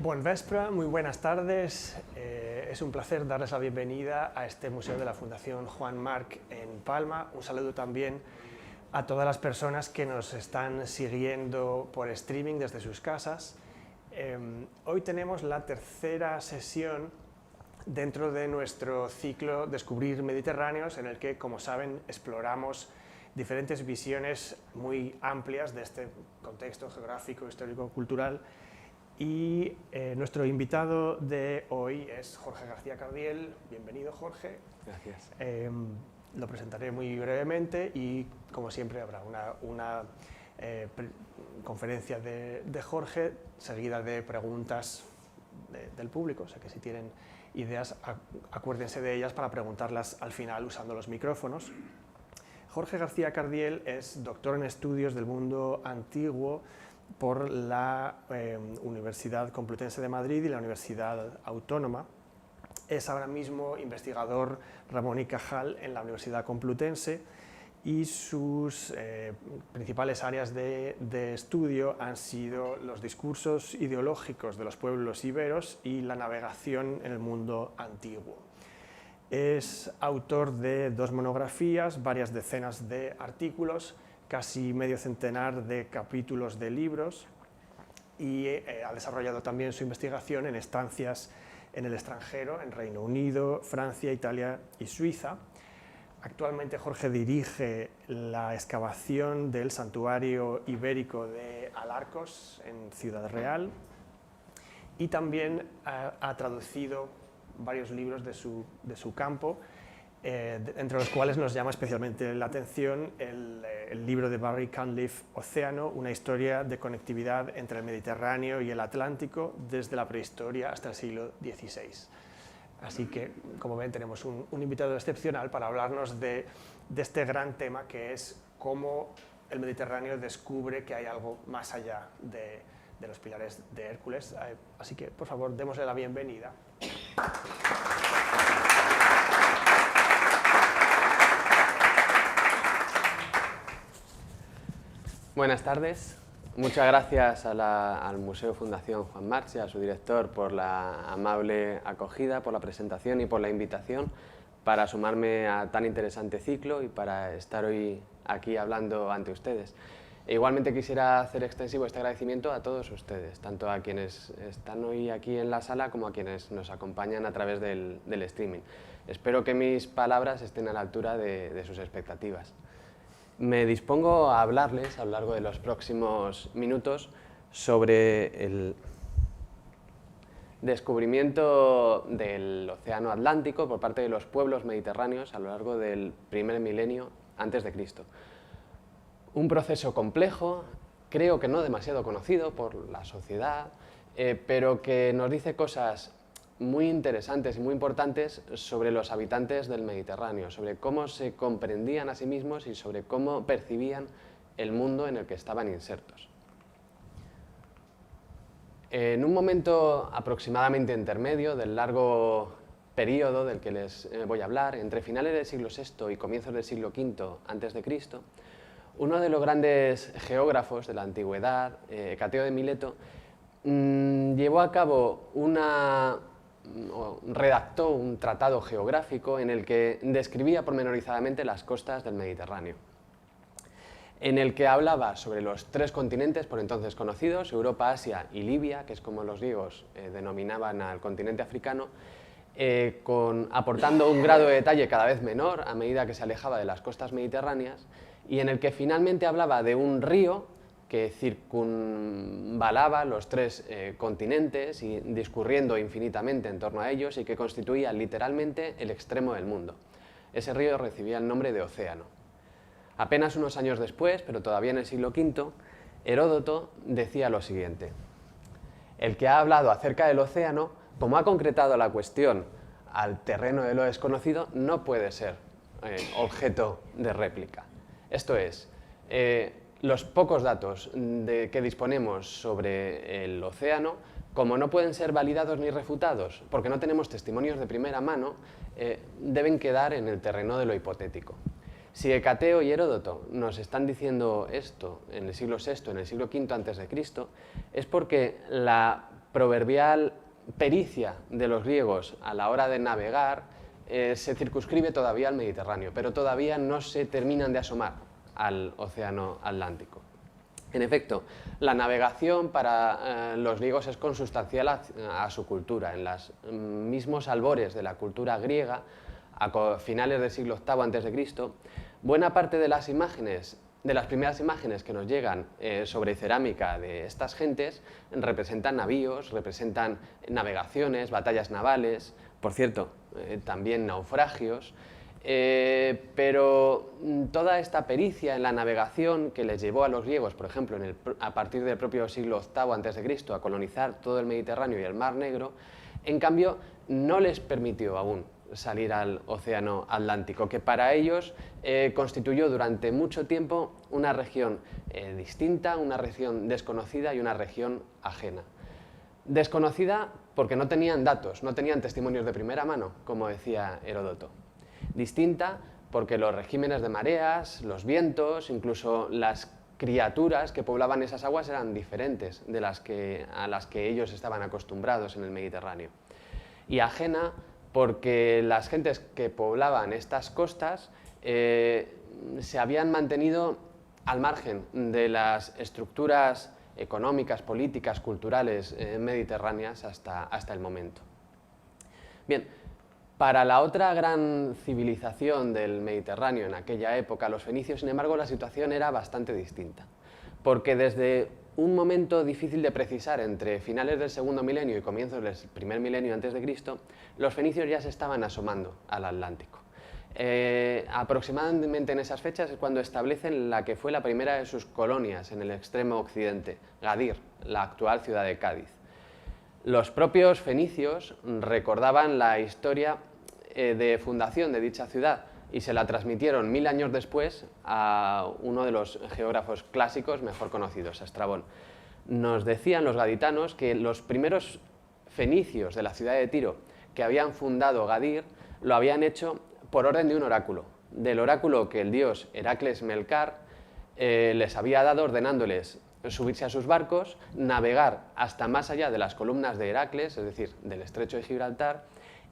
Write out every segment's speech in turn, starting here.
Buen vespre, muy buenas tardes. Es un placer darles la bienvenida a este museo de la Fundación Juan March en Palma. Un saludo también a todas las personas que nos están siguiendo por streaming desde sus casas. Hoy tenemos la tercera sesión dentro de nuestro ciclo Descubrir Mediterráneos, en el que, como saben, exploramos diferentes visiones muy amplias de este contexto geográfico, histórico, cultural. Y nuestro invitado de hoy es Jorge García Cardiel. Bienvenido, Jorge. Gracias. Lo presentaré muy brevemente y, como siempre, habrá una conferencia de Jorge, seguida de preguntas del público, o sea que si tienen ideas, acuérdense de ellas para preguntarlas al final usando los micrófonos. Jorge García Cardiel es doctor en Estudios del Mundo Antiguo por la Universidad Complutense de Madrid y la Universidad Autónoma. Es ahora mismo investigador Ramón y Cajal en la Universidad Complutense y sus principales áreas de estudio han sido los discursos ideológicos de los pueblos iberos y la navegación en el mundo antiguo. Es autor de 2 monografías, varias decenas de artículos, casi medio centenar de capítulos de libros y ha desarrollado también su investigación en estancias en el extranjero, en Reino Unido, Francia, Italia y Suiza. Actualmente Jorge dirige la excavación del santuario ibérico de Alarcos en Ciudad Real y también ha traducido varios libros de su campo, entre los cuales nos llama especialmente la atención el libro de Barry Cunliffe, Océano, una historia de conectividad entre el Mediterráneo y el Atlántico desde la prehistoria hasta el siglo XVI. Así que, como ven, tenemos un invitado excepcional para hablarnos de este gran tema que es cómo el Mediterráneo descubre que hay algo más allá de los pilares de Hércules. Así que, por favor, démosle la bienvenida. Buenas tardes. Muchas gracias al Museo Fundación Juan March y a su director por la amable acogida, por la presentación y por la invitación para sumarme a tan interesante ciclo y para estar hoy aquí hablando ante ustedes. Igualmente quisiera hacer extensivo este agradecimiento a todos ustedes, tanto a quienes están hoy aquí en la sala como a quienes nos acompañan a través del streaming. Espero que mis palabras estén a la altura de sus expectativas. Me dispongo a hablarles a lo largo de los próximos minutos sobre el descubrimiento del Océano Atlántico por parte de los pueblos mediterráneos a lo largo del primer milenio antes de Cristo. Un proceso complejo, creo que no demasiado conocido por la sociedad, pero que nos dice cosas muy interesantes y muy importantes sobre los habitantes del Mediterráneo, sobre cómo se comprendían a sí mismos y sobre cómo percibían el mundo en el que estaban insertos. En un momento aproximadamente intermedio del largo periodo del que les voy a hablar, entre finales del siglo VI y comienzos del siglo V a.C., uno de los grandes geógrafos de la antigüedad, Hecateo de Mileto, llevó a cabo redactó un tratado geográfico en el que describía pormenorizadamente las costas del Mediterráneo, en el que hablaba sobre los 3 continentes por entonces conocidos, Europa, Asia y Libia, que es como los griegos denominaban al continente africano, aportando un grado de detalle cada vez menor a medida que se alejaba de las costas mediterráneas, y en el que finalmente hablaba de un río que circunvalaba los 3 continentes y discurriendo infinitamente en torno a ellos y que constituía literalmente el extremo del mundo. Ese río recibía el nombre de Océano. Apenas unos años después, pero todavía en el siglo V, Heródoto decía lo siguiente: el que ha hablado acerca del océano, como ha concretado la cuestión al terreno de lo desconocido, no puede ser objeto de réplica. Esto es, los pocos datos que disponemos sobre el océano, como no pueden ser validados ni refutados, porque no tenemos testimonios de primera mano, deben quedar en el terreno de lo hipotético. Si Hecateo y Heródoto nos están diciendo esto en el siglo VI, en el siglo V a.C., es porque la proverbial pericia de los griegos a la hora de navegar se circunscribe todavía al Mediterráneo, pero todavía no se terminan de asomar al Océano Atlántico. En efecto, la navegación para los griegos es consustancial a su cultura. En los mismos albores de la cultura griega, a finales del siglo VIII a.C., buena parte de las imágenes, de las primeras imágenes que nos llegan sobre cerámica de estas gentes, representan navíos, representan navegaciones, batallas navales, por cierto, también naufragios, pero toda esta pericia en la navegación que les llevó a los griegos, por ejemplo, a partir del propio siglo VIII a.C., a colonizar todo el Mediterráneo y el Mar Negro, en cambio no les permitió aún salir al Océano Atlántico, que para ellos constituyó durante mucho tiempo una región distinta, una región desconocida y una región ajena. Desconocida porque no tenían datos, no tenían testimonios de primera mano, como decía Heródoto. Distinta porque los regímenes de mareas, los vientos, incluso las criaturas que poblaban esas aguas eran diferentes de a las que ellos estaban acostumbrados en el Mediterráneo. Y ajena porque las gentes que poblaban estas costas se habían mantenido al margen de las estructuras económicas, políticas, culturales mediterráneas hasta el momento. Bien, para la otra gran civilización del Mediterráneo en aquella época, los fenicios, sin embargo, la situación era bastante distinta, porque desde un momento difícil de precisar entre finales del segundo milenio y comienzos del primer milenio antes de Cristo, los fenicios ya se estaban asomando al Atlántico. Aproximadamente en esas fechas es cuando establecen la que fue la primera de sus colonias en el extremo occidente, Gadir, la actual ciudad de Cádiz. Los propios fenicios recordaban la historia de fundación de dicha ciudad y se la transmitieron 1000 años después a uno de los geógrafos clásicos mejor conocidos, a Estrabón. Nos decían los gaditanos que los primeros fenicios de la ciudad de Tiro que habían fundado Gadir lo habían hecho por orden de un oráculo, del oráculo que el dios Heracles Melcar les había dado ordenándoles subirse a sus barcos, navegar hasta más allá de las columnas de Heracles, es decir, del estrecho de Gibraltar,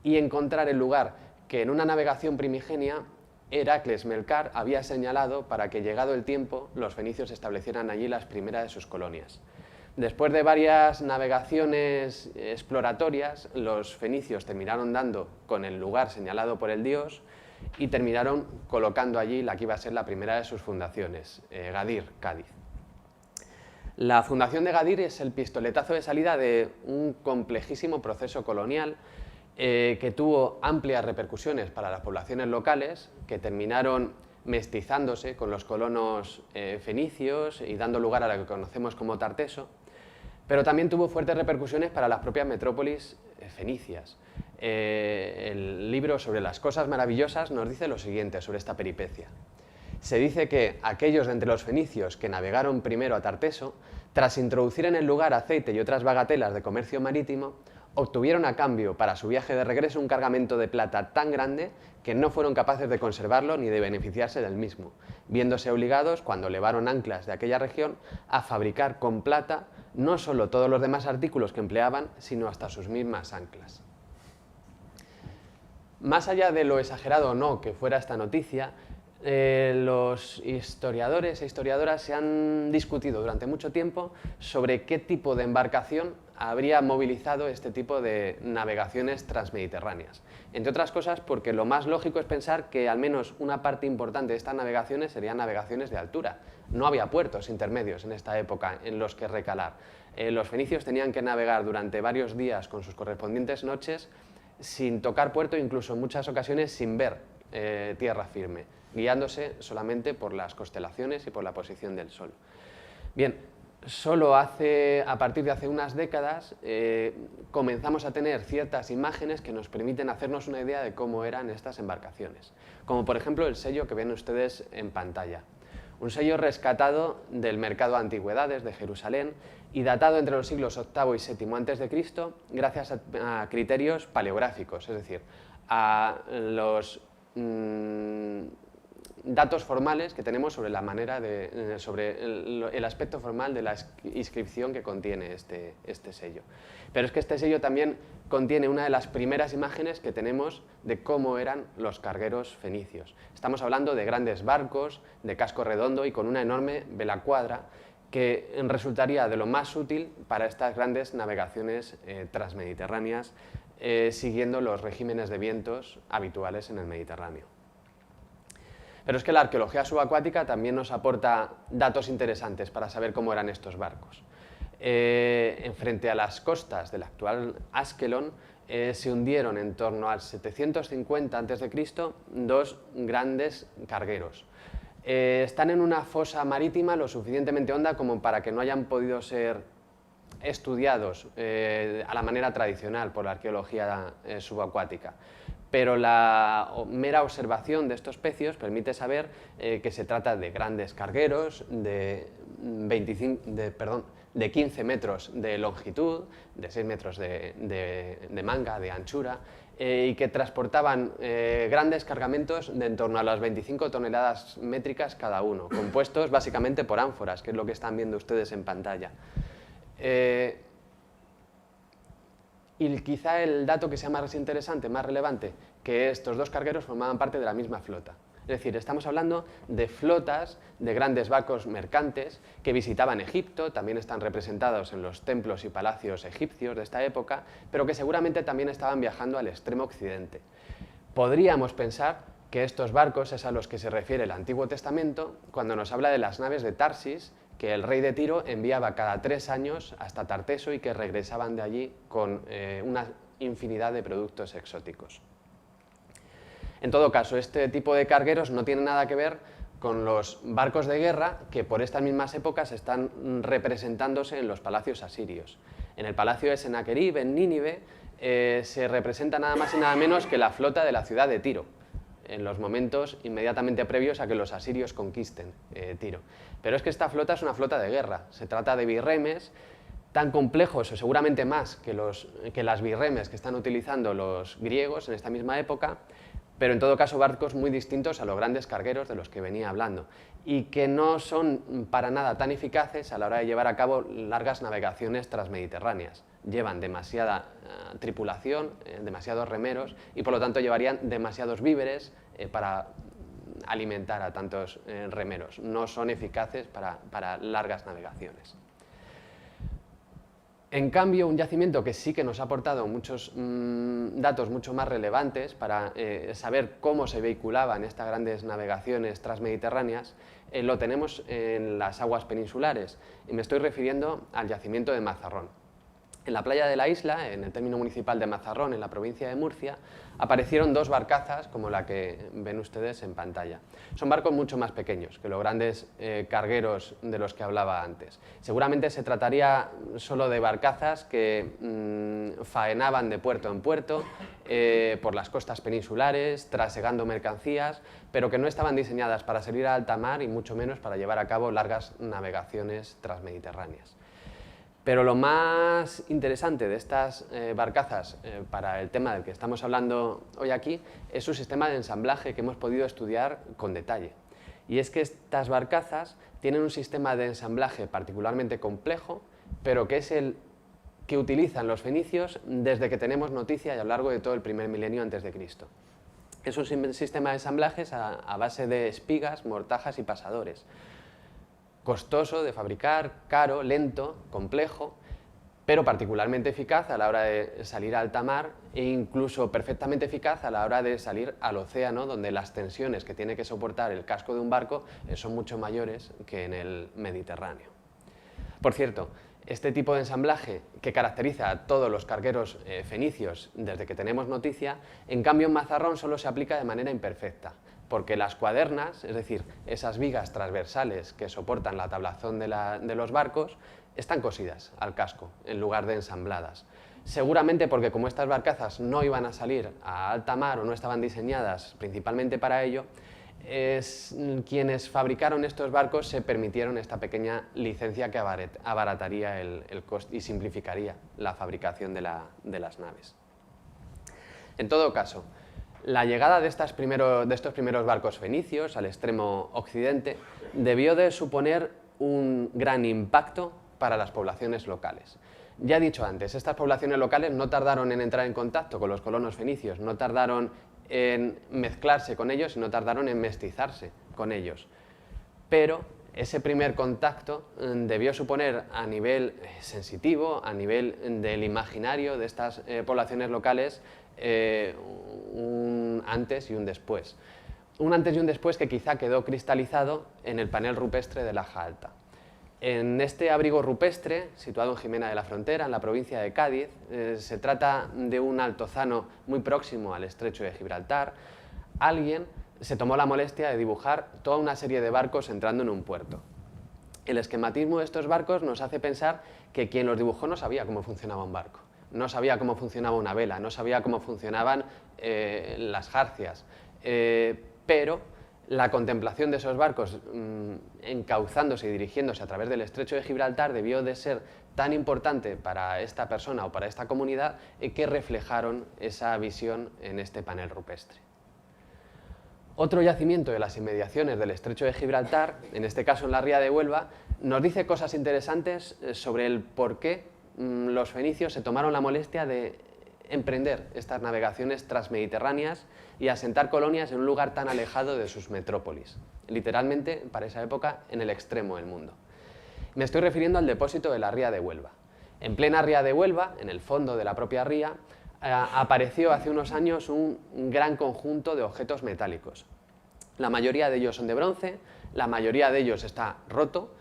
y encontrar el lugar que en una navegación primigenia Heracles Melcar había señalado para que, llegado el tiempo, los fenicios establecieran allí las primeras de sus colonias. Después de varias navegaciones exploratorias, los fenicios terminaron dando con el lugar señalado por el dios y terminaron colocando allí la que iba a ser la primera de sus fundaciones, Gadir, Cádiz. La fundación de Gadir es el pistoletazo de salida de un complejísimo proceso colonial que tuvo amplias repercusiones para las poblaciones locales, que terminaron mestizándose con los colonos fenicios y dando lugar a lo que conocemos como Tarteso, pero también tuvo fuertes repercusiones para las propias metrópolis fenicias. El libro sobre las cosas maravillosas nos dice lo siguiente sobre esta peripecia. Se dice que aquellos de entre los fenicios que navegaron primero a Tarteso, tras introducir en el lugar aceite y otras bagatelas de comercio marítimo, obtuvieron a cambio para su viaje de regreso un cargamento de plata tan grande que no fueron capaces de conservarlo ni de beneficiarse del mismo, viéndose obligados, cuando levaron anclas de aquella región, a fabricar con plata no solo todos los demás artículos que empleaban, sino hasta sus mismas anclas. Más allá de lo exagerado o no que fuera esta noticia, los historiadores e historiadoras se han discutido durante mucho tiempo sobre qué tipo de embarcación habría movilizado este tipo de navegaciones transmediterráneas. Entre otras cosas porque lo más lógico es pensar que al menos una parte importante de estas navegaciones serían navegaciones de altura. No había puertos intermedios en esta época en los que recalar. Los fenicios tenían que navegar durante varios días con sus correspondientes noches sin tocar puerto, incluso en muchas ocasiones sin ver tierra firme, guiándose solamente por las constelaciones y por la posición del sol. Bien, solo a partir de hace unas décadas comenzamos a tener ciertas imágenes que nos permiten hacernos una idea de cómo eran estas embarcaciones, como por ejemplo el sello que ven ustedes en pantalla. Un sello rescatado del mercado de antigüedades de Jerusalén y datado entre los siglos VIII y VII a.C. gracias a criterios paleográficos, es decir, a los datos formales que tenemos sobre la manera sobre el aspecto formal de la inscripción que contiene este sello. Pero es que este sello también contiene una de las primeras imágenes que tenemos de cómo eran los cargueros fenicios. Estamos hablando de grandes barcos, de casco redondo y con una enorme vela cuadra, que resultaría de lo más útil para estas grandes navegaciones transmediterráneas, siguiendo los regímenes de vientos habituales en el Mediterráneo. Pero es que la arqueología subacuática también nos aporta datos interesantes para saber cómo eran estos barcos. Frente a las costas del actual Askelon, se hundieron en torno al 750 a.C. dos grandes cargueros. Están en una fosa marítima lo suficientemente honda como para que no hayan podido ser estudiados a la manera tradicional por la arqueología subacuática. Pero la mera observación de estos pecios permite saber que se trata de grandes cargueros de 15 metros de longitud, de 6 metros de manga, de anchura, y que transportaban grandes cargamentos de en torno a las 25 toneladas métricas cada uno, compuestos básicamente por ánforas, que es lo que están viendo ustedes en pantalla. Y quizá el dato que sea más interesante, más relevante, que estos dos cargueros formaban parte de la misma flota. Es decir, estamos hablando de flotas de grandes barcos mercantes que visitaban Egipto, también están representados en los templos y palacios egipcios de esta época, pero que seguramente también estaban viajando al extremo occidente. Podríamos pensar que estos barcos es a los que se refiere el Antiguo Testamento cuando nos habla de las naves de Tarsis, que el rey de Tiro enviaba cada 3 años hasta Tarteso y que regresaban de allí con una infinidad de productos exóticos. En todo caso, este tipo de cargueros no tiene nada que ver con los barcos de guerra que por estas mismas épocas están representándose en los palacios asirios. En el palacio de Senaquerib, en Nínive, se representa nada más y nada menos que la flota de la ciudad de Tiro, en los momentos inmediatamente previos a que los asirios conquisten Tiro. Pero es que esta flota es una flota de guerra, se trata de birremes tan complejos o seguramente más que las birremes que están utilizando los griegos en esta misma época, pero en todo caso barcos muy distintos a los grandes cargueros de los que venía hablando y que no son para nada tan eficaces a la hora de llevar a cabo largas navegaciones transmediterráneas. Llevan demasiada tripulación, demasiados remeros y por lo tanto llevarían demasiados víveres para alimentar a tantos remeros. No son eficaces para largas navegaciones. En cambio, un yacimiento que sí que nos ha aportado muchos datos mucho más relevantes para saber cómo se vehiculaban estas grandes navegaciones transmediterráneas, lo tenemos en las aguas peninsulares, y me estoy refiriendo al yacimiento de Mazarrón. En la playa de la isla, en el término municipal de Mazarrón, en la provincia de Murcia, aparecieron dos barcazas como la que ven ustedes en pantalla. Son barcos mucho más pequeños que los grandes cargueros de los que hablaba antes. Seguramente se trataría solo de barcazas que faenaban de puerto en puerto por las costas peninsulares, trasegando mercancías, pero que no estaban diseñadas para salir a alta mar y mucho menos para llevar a cabo largas navegaciones transmediterráneas. Pero lo más interesante de estas barcazas para el tema del que estamos hablando hoy aquí es su sistema de ensamblaje que hemos podido estudiar con detalle. Y es que estas barcazas tienen un sistema de ensamblaje particularmente complejo, pero que es el que utilizan los fenicios desde que tenemos noticia y a lo largo de todo el primer milenio antes de Cristo. Es un sistema de ensamblajes a base de espigas, mortajas y pasadores. Costoso de fabricar, caro, lento, complejo, pero particularmente eficaz a la hora de salir a alta mar e incluso perfectamente eficaz a la hora de salir al océano, donde las tensiones que tiene que soportar el casco de un barco son mucho mayores que en el Mediterráneo. Por cierto, este tipo de ensamblaje que caracteriza a todos los cargueros fenicios desde que tenemos noticia, en cambio en Mazarrón solo se aplica de manera imperfecta, porque las cuadernas, es decir, esas vigas transversales que soportan la tablazón de los barcos, están cosidas al casco en lugar de ensambladas. Seguramente porque como estas barcazas no iban a salir a alta mar o no estaban diseñadas principalmente para ello, quienes fabricaron estos barcos se permitieron esta pequeña licencia que abarataría el coste y simplificaría la fabricación de las naves. En todo caso, La llegada de estos primeros barcos fenicios al extremo occidente debió de suponer un gran impacto para las poblaciones locales. Ya he dicho antes, estas poblaciones locales no tardaron en entrar en contacto con los colonos fenicios, no tardaron en mezclarse con ellos y no tardaron en mestizarse con ellos. Pero ese primer contacto debió suponer a nivel sensitivo, a nivel del imaginario de estas poblaciones locales, un antes y un después. Un antes y un después que quizá quedó cristalizado en el panel rupestre de Laja Alta. En este abrigo rupestre, situado en Jimena de la Frontera, en la provincia de Cádiz, se trata de un altozano muy próximo al estrecho de Gibraltar. Alguien se tomó la molestia de dibujar toda una serie de barcos entrando en un puerto. El esquematismo de estos barcos nos hace pensar que quien los dibujó no sabía cómo funcionaba un barco, no sabía cómo funcionaba una vela, no sabía cómo funcionaban las jarcias, pero la contemplación de esos barcos encauzándose y dirigiéndose a través del estrecho de Gibraltar debió de ser tan importante para esta persona o para esta comunidad que reflejaron esa visión en este panel rupestre. Otro yacimiento de las inmediaciones del estrecho de Gibraltar, en este caso en la ría de Huelva, nos dice cosas interesantes sobre el por qué los fenicios se tomaron la molestia de emprender estas navegaciones transmediterráneas y asentar colonias en un lugar tan alejado de sus metrópolis, literalmente, para esa época, en el extremo del mundo. Me estoy refiriendo al depósito de la ría de Huelva. En plena ría de Huelva, en el fondo de la propia ría, apareció hace unos años un gran conjunto de objetos metálicos. La mayoría de ellos son de bronce, la mayoría de ellos está roto,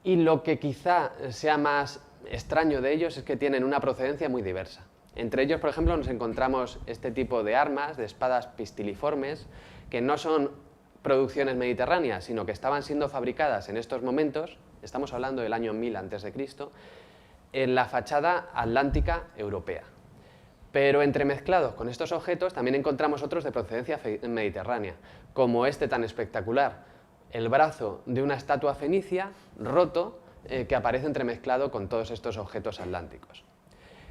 y lo que quizá sea más extraño de ellos es que tienen una procedencia muy diversa. Entre ellos, por ejemplo, nos encontramos este tipo de armas, de espadas pistiliformes, que no son producciones mediterráneas, sino que estaban siendo fabricadas en estos momentos, estamos hablando del año 1000 a.C., en la fachada atlántica europea. Pero entremezclados con estos objetos también encontramos otros de procedencia mediterránea, como este tan espectacular, el brazo de una estatua fenicia roto que aparece entremezclado con todos estos objetos atlánticos.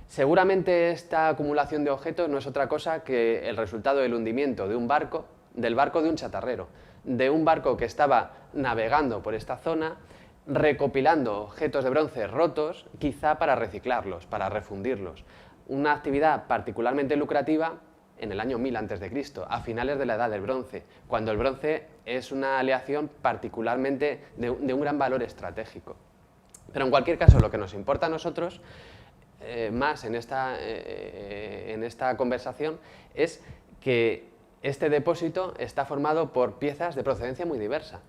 Seguramente esta acumulación de objetos no es otra cosa que el resultado del hundimiento de un barco, del barco de un chatarrero, de un barco que estaba navegando por esta zona, recopilando objetos de bronce rotos, quizá para reciclarlos, para refundirlos. Una actividad particularmente lucrativa en el año 1000 a.C., a finales de la Edad del Bronce, cuando el bronce es una aleación particularmente de un gran valor estratégico. Pero en cualquier caso, lo que nos importa a nosotros, más en esta conversación, es que este depósito está formado por piezas de procedencia muy diversa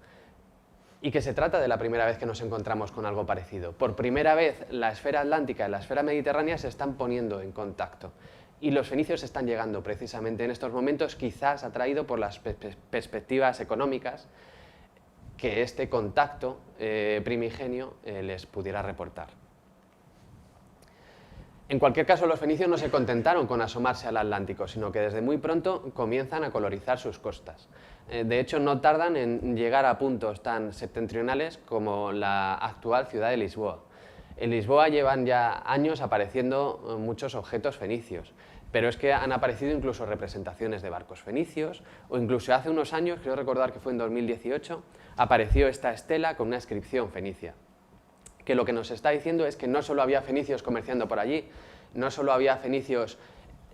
y que se trata de la primera vez que nos encontramos con algo parecido. Por primera vez la esfera atlántica y la esfera mediterránea se están poniendo en contacto y los fenicios están llegando precisamente en estos momentos, quizás atraído por las perspectivas económicas que este contacto primigenio les pudiera reportar. En cualquier caso, los fenicios no se contentaron con asomarse al Atlántico, sino que desde muy pronto comienzan a colorizar sus costas. De hecho, no tardan en llegar a puntos tan septentrionales como la actual ciudad de Lisboa. En Lisboa llevan ya años apareciendo muchos objetos fenicios, pero es que han aparecido incluso representaciones de barcos fenicios, o incluso hace unos años, creo recordar que fue en 2018, apareció esta estela con una inscripción fenicia, que lo que nos está diciendo es que no solo había fenicios comerciando por allí, no solo había fenicios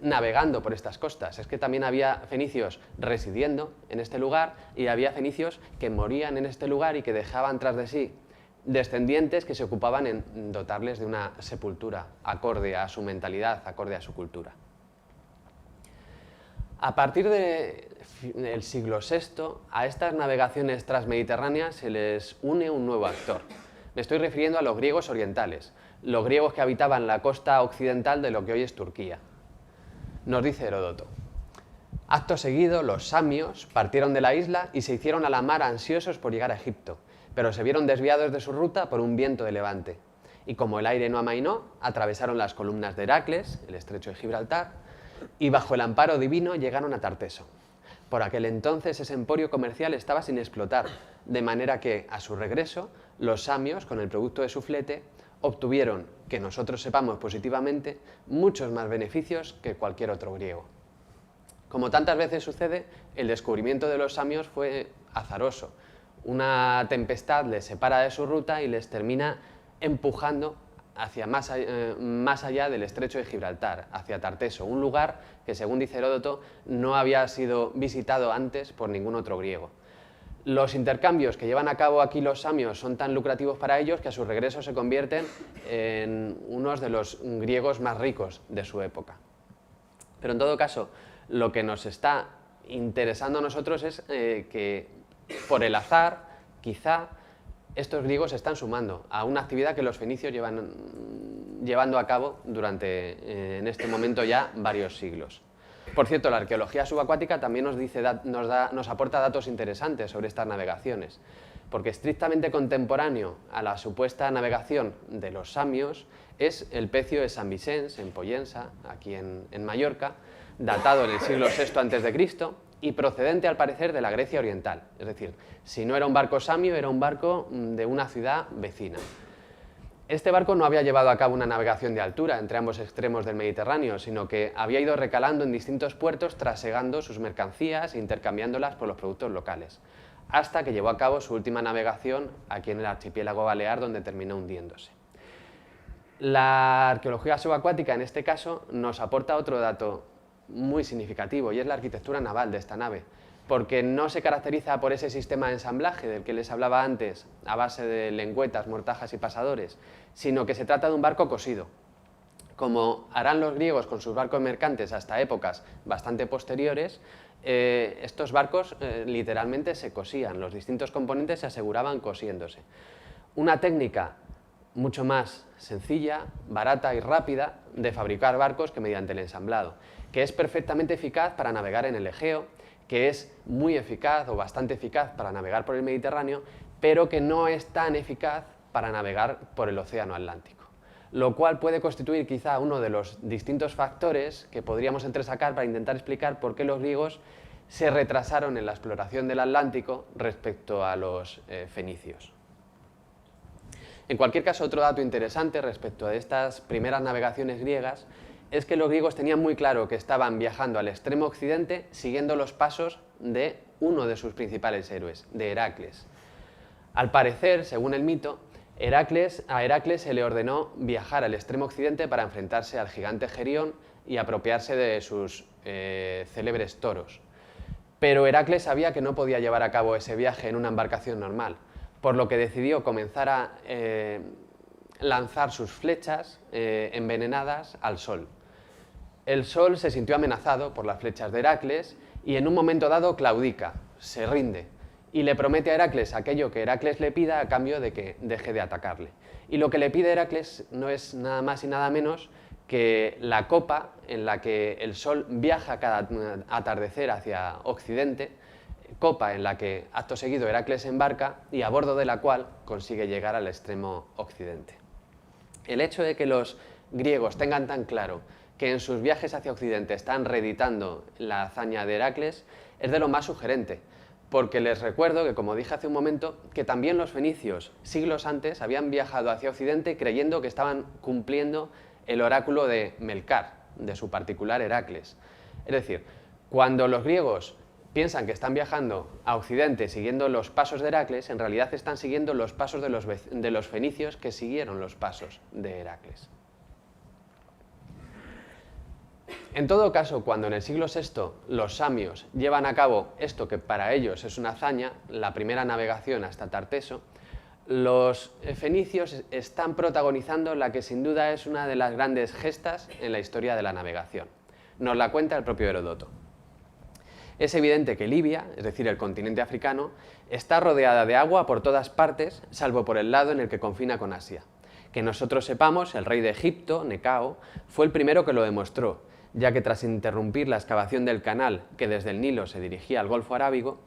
navegando por estas costas, es que también había fenicios residiendo en este lugar y había fenicios que morían en este lugar y que dejaban tras de sí descendientes que se ocupaban en dotarles de una sepultura acorde a su mentalidad, acorde a su cultura. A partir del siglo VI, a estas navegaciones transmediterráneas se les une un nuevo actor. Me estoy refiriendo a los griegos orientales, los griegos que habitaban la costa occidental de lo que hoy es Turquía. Nos dice Heródoto: acto seguido, los samios partieron de la isla y se hicieron a la mar ansiosos por llegar a Egipto, pero se vieron desviados de su ruta por un viento de levante. Y como el aire no amainó, atravesaron las columnas de Heracles, el estrecho de Gibraltar, y bajo el amparo divino llegaron a Tarteso. Por aquel entonces ese emporio comercial estaba sin explotar, de manera que, a su regreso, los samios, con el producto de su flete, obtuvieron, que nosotros sepamos positivamente, muchos más beneficios que cualquier otro griego. Como tantas veces sucede, el descubrimiento de los samios fue azaroso. Una tempestad les separa de su ruta y les termina empujando hacia más allá del estrecho de Gibraltar, hacia Tarteso, un lugar que, según dice Heródoto, no había sido visitado antes por ningún otro griego. Los intercambios que llevan a cabo aquí los samios son tan lucrativos para ellos que a su regreso se convierten en unos de los griegos más ricos de su época. Pero en todo caso, lo que nos está interesando a nosotros es que, por el azar, quizá, estos griegos se están sumando a una actividad que los fenicios llevan llevando a cabo durante, en este momento ya, varios siglos. Por cierto, la arqueología subacuática también nos aporta datos interesantes sobre estas navegaciones, porque estrictamente contemporáneo a la supuesta navegación de los samios es el pecio de San Vicens, en Pollensa, aquí en Mallorca, datado en el siglo VI a.C., y procedente, al parecer, de la Grecia oriental. Es decir, si no era un barco samio, era un barco de una ciudad vecina. Este barco no había llevado a cabo una navegación de altura entre ambos extremos del Mediterráneo, sino que había ido recalando en distintos puertos, trasegando sus mercancías e intercambiándolas por los productos locales, hasta que llevó a cabo su última navegación aquí en el archipiélago balear, donde terminó hundiéndose. La arqueología subacuática, en este caso, nos aporta otro dato muy significativo, y es la arquitectura naval de esta nave, porque no se caracteriza por ese sistema de ensamblaje del que les hablaba antes, a base de lengüetas, mortajas y pasadores, sino que se trata de un barco cosido. Como harán los griegos con sus barcos mercantes hasta épocas bastante posteriores, estos barcos literalmente se cosían, los distintos componentes se aseguraban cosiéndose. Una técnica mucho más sencilla, barata y rápida de fabricar barcos que mediante el ensamblado, que es perfectamente eficaz para navegar en el Egeo, que es muy eficaz o bastante eficaz para navegar por el Mediterráneo, pero que no es tan eficaz para navegar por el Océano Atlántico. Lo cual puede constituir quizá uno de los distintos factores que podríamos entresacar para intentar explicar por qué los griegos se retrasaron en la exploración del Atlántico respecto a los fenicios. En cualquier caso, otro dato interesante respecto a estas primeras navegaciones griegas es que los griegos tenían muy claro que estaban viajando al extremo occidente siguiendo los pasos de uno de sus principales héroes, de Heracles. Al parecer, según el mito, a Heracles se le ordenó viajar al extremo occidente para enfrentarse al gigante Gerión y apropiarse de sus célebres toros. Pero Heracles sabía que no podía llevar a cabo ese viaje en una embarcación normal, por lo que decidió comenzar a lanzar sus flechas envenenadas al sol. El sol se sintió amenazado por las flechas de Heracles y en un momento dado claudica, se rinde y le promete a Heracles aquello que Heracles le pida a cambio de que deje de atacarle. Y lo que le pide Heracles no es nada más y nada menos que la copa en la que el sol viaja cada atardecer hacia occidente, copa en la que acto seguido Heracles embarca y a bordo de la cual consigue llegar al extremo occidente. El hecho de que los griegos tengan tan claro que en sus viajes hacia occidente están reeditando la hazaña de Heracles es de lo más sugerente, porque les recuerdo que, como dije hace un momento, que también los fenicios, siglos antes, habían viajado hacia occidente creyendo que estaban cumpliendo el oráculo de Melcar, de su particular Heracles. Es decir, cuando los griegos piensan que están viajando a occidente siguiendo los pasos de Heracles, en realidad están siguiendo los pasos de los fenicios que siguieron los pasos de Heracles. En todo caso, cuando en el siglo VI los samios llevan a cabo esto que para ellos es una hazaña, la primera navegación hasta Tarteso, los fenicios están protagonizando la que sin duda es una de las grandes gestas en la historia de la navegación. Nos la cuenta el propio Heródoto. Es evidente que Libia, es decir, el continente africano, está rodeada de agua por todas partes, salvo por el lado en el que confina con Asia. Que nosotros sepamos, el rey de Egipto, Necao, fue el primero que lo demostró, ya que tras interrumpir la excavación del canal que desde el Nilo se dirigía al Golfo Arábigo,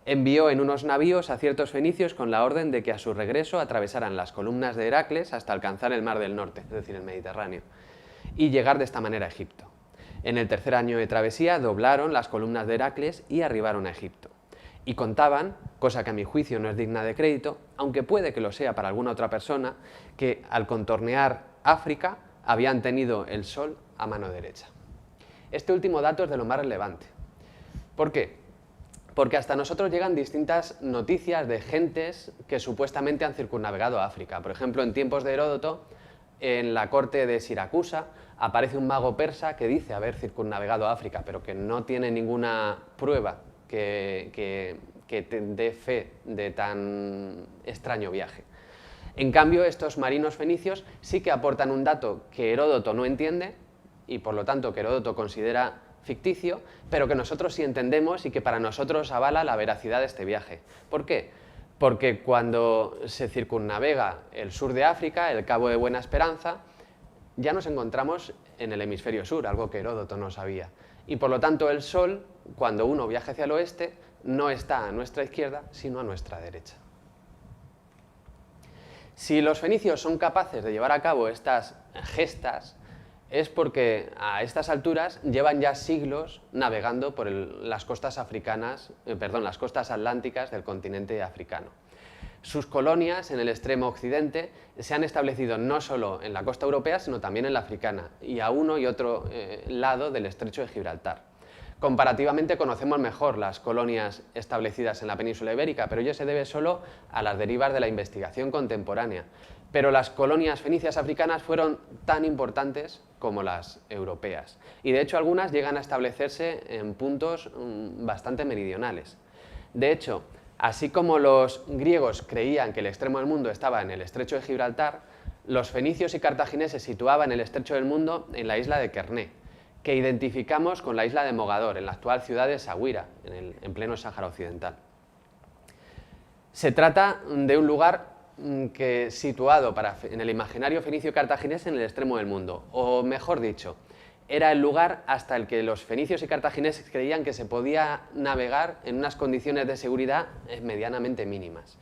envió en unos navíos a ciertos fenicios con la orden de que a su regreso atravesaran las columnas de Heracles hasta alcanzar el Mar del Norte, es decir, el Mediterráneo, y llegar de esta manera a Egipto. En el tercer año de travesía doblaron las columnas de Heracles y arribaron a Egipto. Y contaban, cosa que a mi juicio no es digna de crédito, aunque puede que lo sea para alguna otra persona, que al contornear África habían tenido el sol a mano derecha. Este último dato es de lo más relevante, ¿Por qué? Porque hasta nosotros llegan distintas noticias de gentes que supuestamente han circunnavegado África. Por ejemplo, en tiempos de Heródoto, en la corte de Siracusa, aparece un mago persa que dice haber circunnavegado África, pero que no tiene ninguna prueba que te dé fe de tan extraño viaje. En cambio, estos marinos fenicios sí que aportan un dato que Heródoto no entiende y por lo tanto que Heródoto considera ficticio, pero que nosotros sí entendemos y que para nosotros avala la veracidad de este viaje. ¿Por qué? Porque cuando se circunnavega el sur de África, el Cabo de Buena Esperanza, ya nos encontramos en el hemisferio sur, algo que Heródoto no sabía. Y por lo tanto el Sol, cuando uno viaja hacia el oeste, no está a nuestra izquierda, sino a nuestra derecha. Si los fenicios son capaces de llevar a cabo estas gestas, es porque a estas alturas llevan ya siglos navegando por las costas las costas atlánticas del continente africano. Sus colonias en el extremo occidente se han establecido no solo en la costa europea, sino también en la africana, y a uno y otro lado del estrecho de Gibraltar. Comparativamente conocemos mejor las colonias establecidas en la península ibérica, pero ello se debe solo a las derivas de la investigación contemporánea. Pero las colonias fenicias africanas fueron tan importantes como las europeas. Y de hecho algunas llegan a establecerse en puntos bastante meridionales. De hecho, así como los griegos creían que el extremo del mundo estaba en el estrecho de Gibraltar, los fenicios y cartagineses situaban el estrecho del mundo en la isla de Kerné, que identificamos con la isla de Mogador, en la actual ciudad de Essaouira, en pleno Sáhara Occidental. Se trata de un lugar situado en el imaginario fenicio cartaginés en el extremo del mundo, o mejor dicho, era el lugar hasta el que los fenicios y cartagineses creían que se podía navegar en unas condiciones de seguridad medianamente mínimas.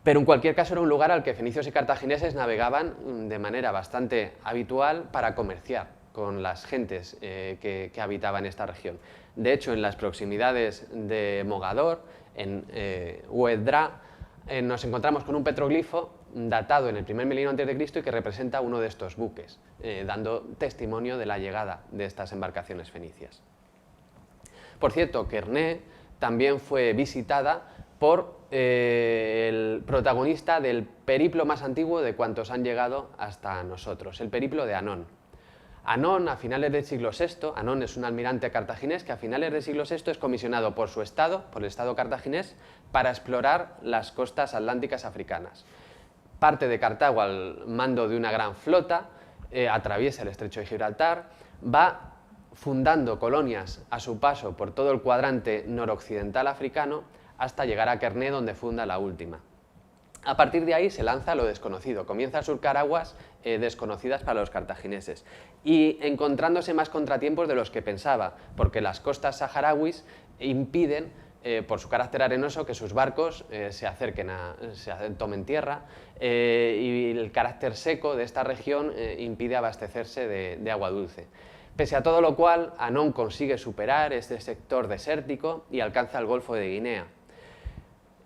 Pero en cualquier caso era un lugar al que fenicios y cartagineses navegaban de manera bastante habitual para comerciar con las gentes que habitaban esta región. De hecho, en las proximidades de Mogador, en Oueddra, nos encontramos con un petroglifo datado en el primer milenio antes de Cristo y que representa uno de estos buques, dando testimonio de la llegada de estas embarcaciones fenicias. Por cierto, Kerné también fue visitada por el protagonista del periplo más antiguo de cuantos han llegado hasta nosotros, el periplo de Anón. Anón, a finales del siglo VI, Anón es un almirante cartaginés que a finales del siglo VI es comisionado por su estado, por el estado cartaginés, para explorar las costas atlánticas africanas. Parte de Cartago al mando de una gran flota, atraviesa el estrecho de Gibraltar, va fundando colonias a su paso por todo el cuadrante noroccidental africano hasta llegar a Kerné, donde funda la última. A partir de ahí se lanza a lo desconocido, comienza a surcar aguas desconocidas para los cartagineses y encontrándose más contratiempos de los que pensaba, porque las costas saharauis impiden, por su carácter arenoso, que sus barcos tomen tierra y el carácter seco de esta región impide abastecerse de agua dulce. Pese a todo lo cual, Anón consigue superar este sector desértico y alcanza el Golfo de Guinea.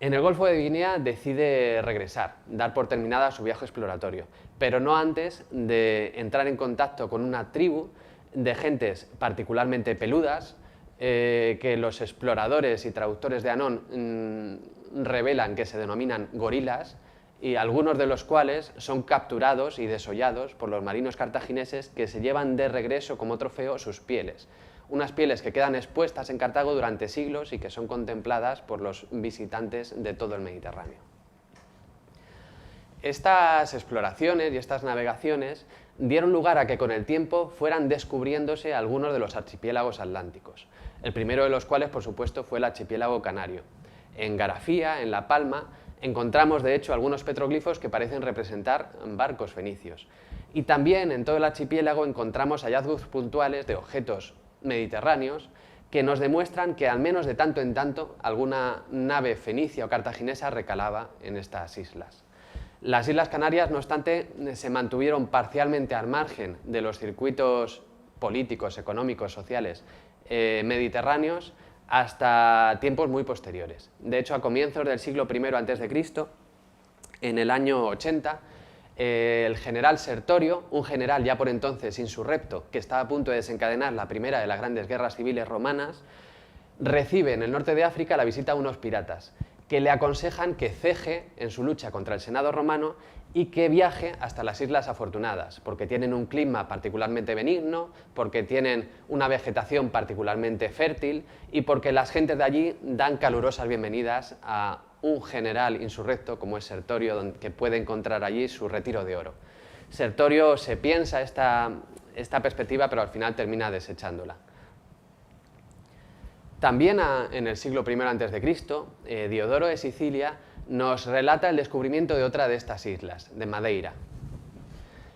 En el Golfo de Guinea decide regresar, dar por terminada su viaje exploratorio, pero no antes de entrar en contacto con una tribu de gentes particularmente peludas, que los exploradores y traductores de Anón revelan que se denominan gorilas, y algunos de los cuales son capturados y desollados por los marinos cartagineses que se llevan de regreso como trofeo sus pieles. Unas pieles que quedan expuestas en Cartago durante siglos y que son contempladas por los visitantes de todo el Mediterráneo. Estas exploraciones y estas navegaciones dieron lugar a que con el tiempo fueran descubriéndose algunos de los archipiélagos atlánticos, el primero de los cuales, por supuesto, fue el archipiélago canario. En Garafía, en La Palma, encontramos de hecho algunos petroglifos que parecen representar barcos fenicios. Y también en todo el archipiélago encontramos hallazgos puntuales de objetos mediterráneos que nos demuestran que al menos de tanto en tanto alguna nave fenicia o cartaginesa recalaba en estas islas. Las Islas Canarias, no obstante, se mantuvieron parcialmente al margen de los circuitos políticos, económicos, sociales mediterráneos hasta tiempos muy posteriores. De hecho, a comienzos del siglo I a.C., en el año 80, el general Sertorio, un general ya por entonces insurrecto, que estaba a punto de desencadenar la primera de las grandes guerras civiles romanas, recibe en el norte de África la visita a unos piratas que le aconsejan que ceje en su lucha contra el Senado romano y que viaje hasta las Islas Afortunadas, porque tienen un clima particularmente benigno, porque tienen una vegetación particularmente fértil y porque las gentes de allí dan calurosas bienvenidas a un general insurrecto como es Sertorio, que puede encontrar allí su retiro de oro. Sertorio se piensa esta perspectiva, pero al final termina desechándola. También en el siglo I a.C., Diodoro de Sicilia nos relata el descubrimiento de otra de estas islas, de Madeira.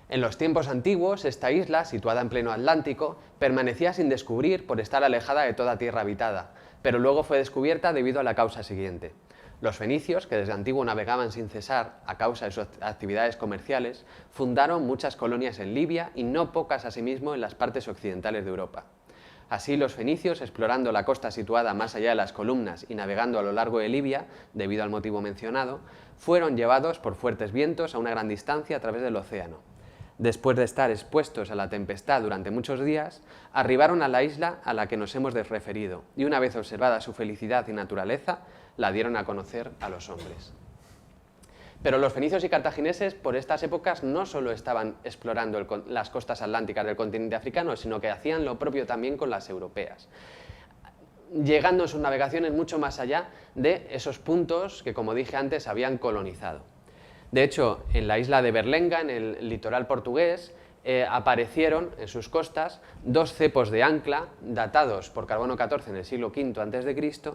En los tiempos antiguos, esta isla, situada en pleno Atlántico, permanecía sin descubrir por estar alejada de toda tierra habitada, pero luego fue descubierta debido a la causa siguiente. Los fenicios, que desde antiguo navegaban sin cesar a causa de sus actividades comerciales, fundaron muchas colonias en Libia y no pocas asimismo en las partes occidentales de Europa. Así, los fenicios, explorando la costa situada más allá de las columnas y navegando a lo largo de Libia, debido al motivo mencionado, fueron llevados por fuertes vientos a una gran distancia a través del océano. Después de estar expuestos a la tempestad durante muchos días, arribaron a la isla a la que nos hemos referido y una vez observada su felicidad y naturaleza, la dieron a conocer a los hombres. Pero los fenicios y cartagineses por estas épocas no solo estaban explorando las costas atlánticas del continente africano, sino que hacían lo propio también con las europeas, llegando en sus navegaciones mucho más allá de esos puntos que, como dije antes, habían colonizado. De hecho, en la isla de Berlenga, en el litoral portugués, aparecieron en sus costas 2 cepos de ancla datados por carbono 14 en el siglo V a.C.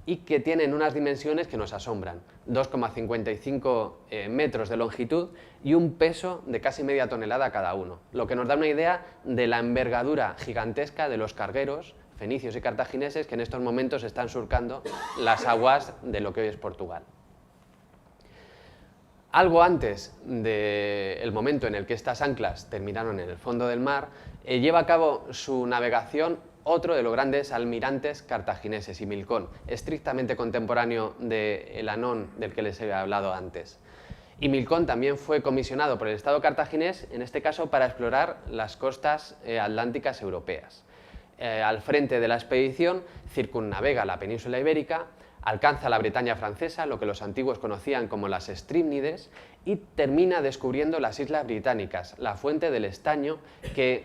y que tienen unas dimensiones que nos asombran, 2,55 metros de longitud y un peso de casi media tonelada cada uno, lo que nos da una idea de la envergadura gigantesca de los cargueros fenicios y cartagineses que en estos momentos están surcando las aguas de lo que hoy es Portugal. Algo antes del momento en el que estas anclas terminaron en el fondo del mar, lleva a cabo su navegación otro de los grandes almirantes cartagineses, Himilcón, estrictamente contemporáneo de Elanón, del que les he hablado antes. Himilcón también fue comisionado por el Estado cartaginés, en este caso para explorar las costas atlánticas europeas. Al frente de la expedición circunnavega la península ibérica, alcanza la Bretaña francesa, lo que los antiguos conocían como las Strípnides, y termina descubriendo las Islas Británicas, la fuente del estaño que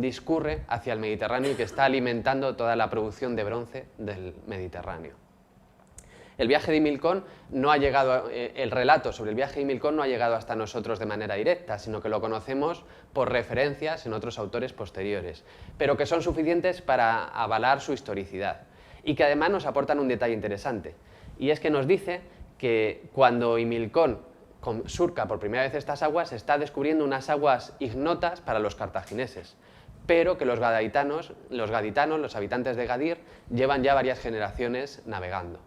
discurre hacia el Mediterráneo y que está alimentando toda la producción de bronce del Mediterráneo. El viaje de Himilcón no ha llegado, el relato sobre el viaje de Himilcón no ha llegado hasta nosotros de manera directa, sino que lo conocemos por referencias en otros autores posteriores, pero que son suficientes para avalar su historicidad. Y que además nos aportan un detalle interesante, y es que nos dice que cuando Himilcón surca por primera vez estas aguas, está descubriendo unas aguas ignotas para los cartagineses, pero que los gaditanos, los habitantes de Gadir, llevan ya varias generaciones navegando.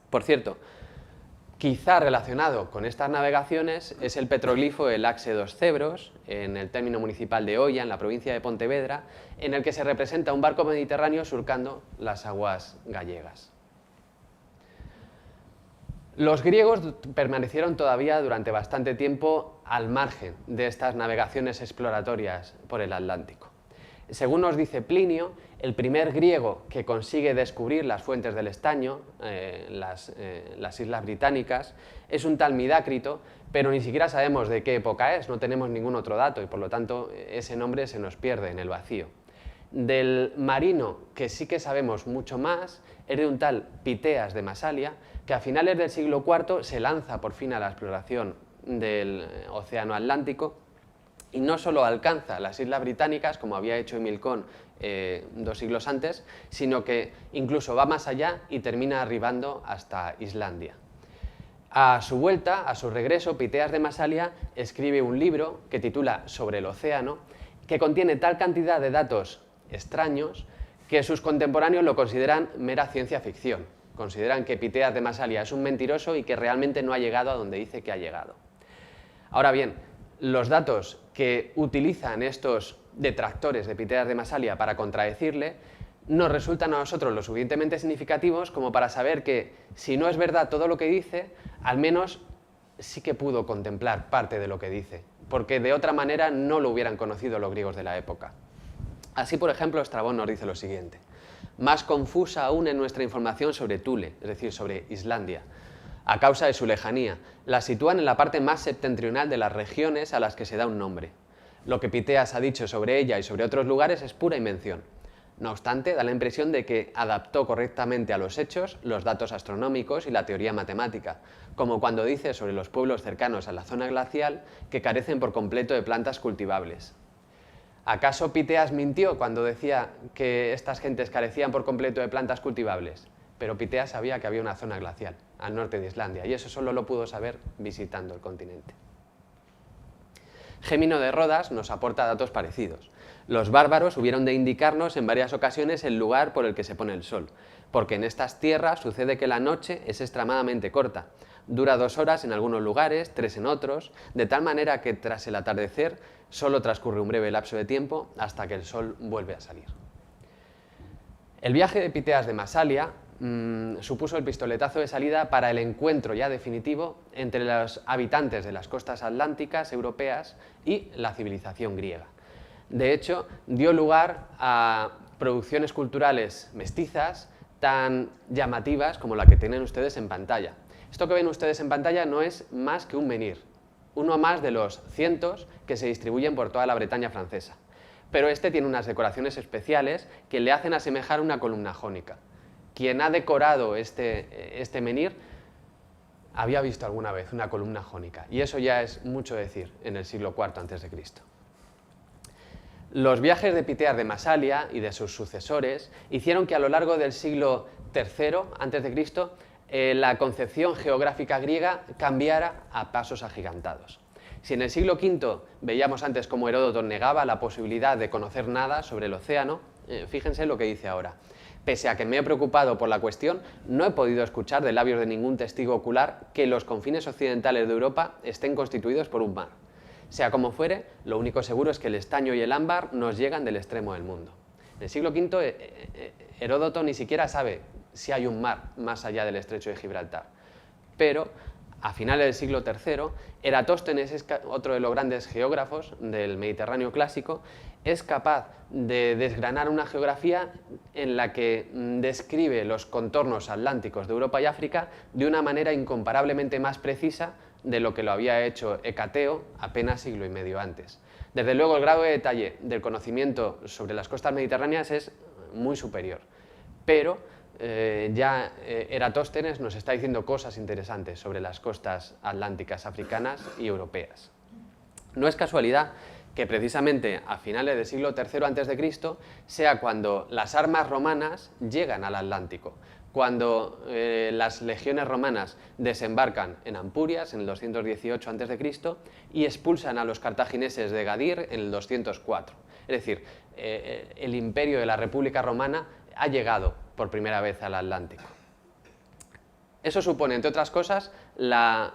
Por cierto, quizá relacionado con estas navegaciones es el petroglifo del Axe dos Cebros, en el término municipal de Oia, en la provincia de Pontevedra, en el que se representa un barco mediterráneo surcando las aguas gallegas. Los griegos permanecieron todavía durante bastante tiempo al margen de estas navegaciones exploratorias por el Atlántico. Según nos dice Plinio, el primer griego que consigue descubrir las fuentes del estaño, las Islas Británicas, es un tal Midácrito, pero ni siquiera sabemos de qué época es, no tenemos ningún otro dato y por lo tanto ese nombre se nos pierde en el vacío. Del marino, que sí que sabemos mucho más, es de un tal Piteas de Masalia, que a finales del siglo IV se lanza por fin a la exploración del Océano Atlántico y no solo alcanza las Islas Británicas, como había hecho Himilcón 2 siglos antes, sino que incluso va más allá y termina arribando hasta Islandia. A su vuelta, a su regreso, Piteas de Masalia escribe un libro que titula Sobre el océano, que contiene tal cantidad de datos extraños que sus contemporáneos lo consideran mera ciencia ficción. Consideran que Piteas de Masalia es un mentiroso y que realmente no ha llegado a donde dice que ha llegado. Ahora bien, los datos que utilizan estos detractores de Piteas de Masalia para contradecirle nos resultan a nosotros lo suficientemente significativos como para saber que, si no es verdad todo lo que dice, al menos sí que pudo contemplar parte de lo que dice, porque de otra manera no lo hubieran conocido los griegos de la época. Así, por ejemplo, Estrabón nos dice lo siguiente: más confusa aún en nuestra información sobre Thule, es decir, sobre Islandia, a causa de su lejanía. La sitúan en la parte más septentrional de las regiones a las que se da un nombre. Lo que Piteas ha dicho sobre ella y sobre otros lugares es pura invención. No obstante, da la impresión de que adaptó correctamente a los hechos los datos astronómicos y la teoría matemática, como cuando dice sobre los pueblos cercanos a la zona glacial que carecen por completo de plantas cultivables. ¿Acaso Piteas mintió cuando decía que estas gentes carecían por completo de plantas cultivables? Pero Piteas sabía que había una zona glacial al norte de Islandia y eso solo lo pudo saber visitando el continente. Gémino de Rodas nos aporta datos parecidos. Los bárbaros hubieron de indicarnos en varias ocasiones el lugar por el que se pone el sol, porque en estas tierras sucede que la noche es extremadamente corta. Dura 2 horas en algunos lugares, 3 en otros, de tal manera que tras el atardecer solo transcurre un breve lapso de tiempo hasta que el sol vuelve a salir. El viaje de Piteas de Masalia supuso el pistoletazo de salida para el encuentro ya definitivo entre los habitantes de las costas atlánticas europeas y la civilización griega. De hecho, dio lugar a producciones culturales mestizas tan llamativas como la que tienen ustedes en pantalla. Esto que ven ustedes en pantalla no es más que un menhir, uno más de los cientos que se distribuyen por toda la Bretaña francesa. Pero este tiene unas decoraciones especiales que le hacen asemejar una columna jónica. Quien ha decorado este menhir había visto alguna vez una columna jónica, y eso ya es mucho decir en el siglo IV a.C. Los viajes de Piteas de Masalia y de sus sucesores hicieron que a lo largo del siglo III a.C. La concepción geográfica griega cambiara a pasos agigantados. Si en el siglo V veíamos antes cómo Heródoto negaba la posibilidad de conocer nada sobre el océano, fíjense lo que dice ahora. Pese a que me he preocupado por la cuestión, no he podido escuchar de labios de ningún testigo ocular que los confines occidentales de Europa estén constituidos por un mar. Sea como fuere, lo único seguro es que el estaño y el ámbar nos llegan del extremo del mundo. En el siglo V, Heródoto ni siquiera sabe si hay un mar más allá del estrecho de Gibraltar. Pero, a finales del siglo III, Eratóstenes, es otro de los grandes geógrafos del Mediterráneo clásico, es capaz de desgranar una geografía en la que describe los contornos atlánticos de Europa y África de una manera incomparablemente más precisa de lo que lo había hecho Hecateo apenas siglo y medio antes. Desde luego, el grado de detalle del conocimiento sobre las costas mediterráneas es muy superior, pero ya Eratóstenes nos está diciendo cosas interesantes sobre las costas atlánticas, africanas y europeas. No es casualidad que precisamente a finales del siglo III a.C. sea cuando las armas romanas llegan al Atlántico, cuando las legiones romanas desembarcan en Ampurias en el 218 a.C. y expulsan a los cartagineses de Gadir en el 204. Es decir, el imperio de la República Romana ha llegado por primera vez al Atlántico. Eso supone, entre otras cosas, la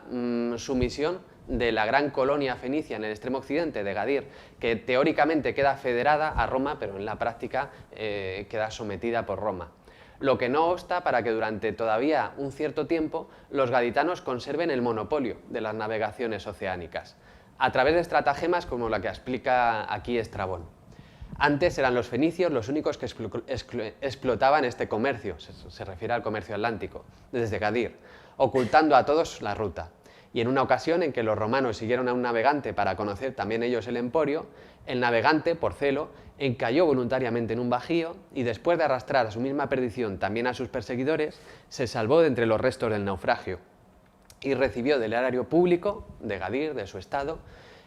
sumisión de la gran colonia fenicia en el extremo occidente de Gadir, que teóricamente queda federada a Roma, pero en la práctica queda sometida por Roma. Lo que no obsta para que durante todavía un cierto tiempo los gaditanos conserven el monopolio de las navegaciones oceánicas, a través de estratagemas como la que explica aquí Estrabón. Antes eran los fenicios los únicos que explotaban este comercio, se refiere al comercio atlántico, desde Gadir, ocultando a todos la ruta. Y en una ocasión en que los romanos siguieron a un navegante para conocer también ellos el emporio, el navegante, por celo, encalló voluntariamente en un bajío y después de arrastrar a su misma perdición también a sus perseguidores, se salvó de entre los restos del naufragio y recibió del erario público, de Gadir, de su estado,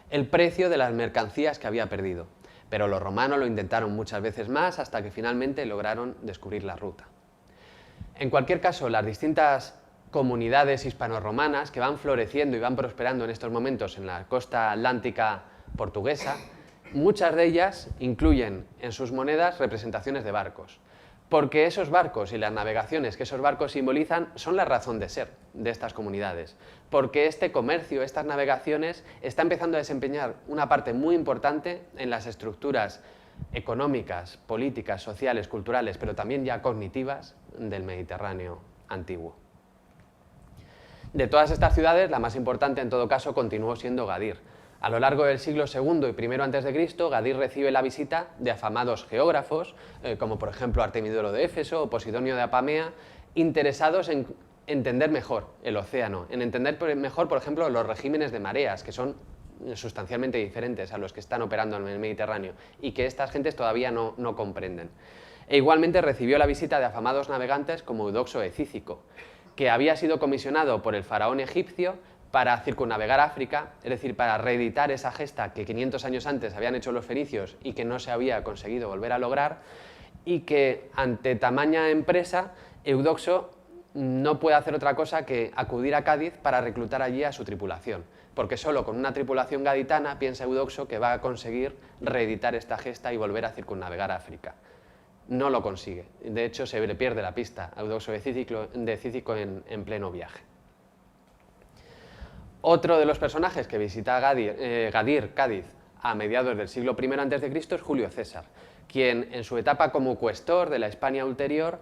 el precio de las mercancías que había perdido. Pero los romanos lo intentaron muchas veces más hasta que finalmente lograron descubrir la ruta. En cualquier caso, las distintas comunidades hispano-romanas que van floreciendo y van prosperando en estos momentos en la costa atlántica portuguesa, muchas de ellas incluyen en sus monedas representaciones de barcos, porque esos barcos y las navegaciones que esos barcos simbolizan son la razón de ser de estas comunidades, porque este comercio, estas navegaciones, está empezando a desempeñar una parte muy importante en las estructuras económicas, políticas, sociales, culturales, pero también ya cognitivas del Mediterráneo antiguo. De todas estas ciudades, la más importante en todo caso continuó siendo Gadir. A lo largo del siglo II y I a.C., Gadir recibe la visita de afamados geógrafos, como por ejemplo Artemidoro de Éfeso o Posidonio de Apamea, interesados en entender mejor el océano, en entender mejor, por ejemplo, los regímenes de mareas, que son sustancialmente diferentes a los que están operando en el Mediterráneo y que estas gentes todavía no comprenden. E igualmente recibió la visita de afamados navegantes como Eudoxo de Cícico, que había sido comisionado por el faraón egipcio para circunnavegar África, es decir, para reeditar esa gesta que 500 años antes habían hecho los fenicios y que no se había conseguido volver a lograr, y que ante tamaña empresa, Eudoxo no puede hacer otra cosa que acudir a Cádiz para reclutar allí a su tripulación, porque solo con una tripulación gaditana piensa Eudoxo que va a conseguir reeditar esta gesta y volver a circunnavegar África. No lo consigue, de hecho se le pierde la pista a Eudoxo de Cícico en pleno viaje. Otro de los personajes que visita Gadir, Cádiz, a mediados del siglo I a.C. es Julio César, quien en su etapa como cuestor de la Hispania ulterior